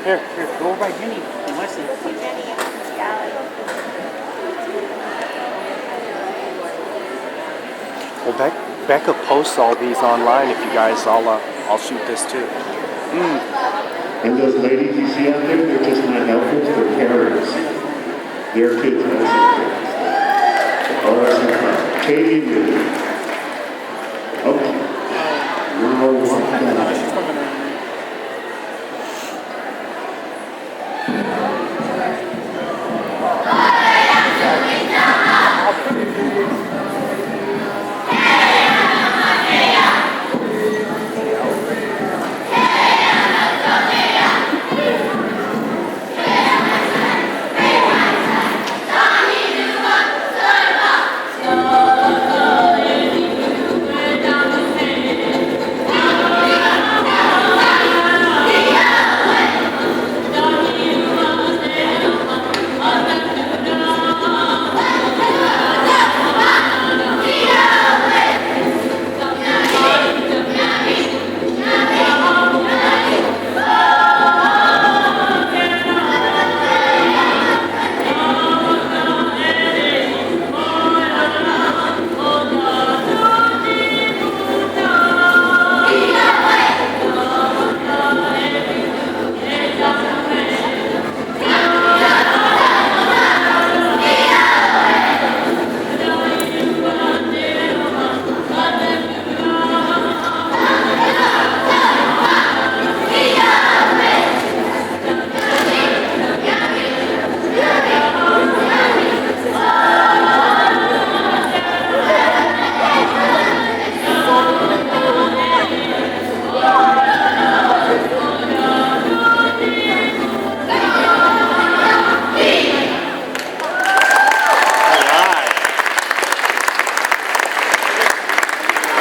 Here, go over by Jenny and Wesley. Well, Becca posts all these online. If you guys, I'll shoot this too. And those ladies you see out there, they're just not helpers, they're carers. They're kids. All right, Katie.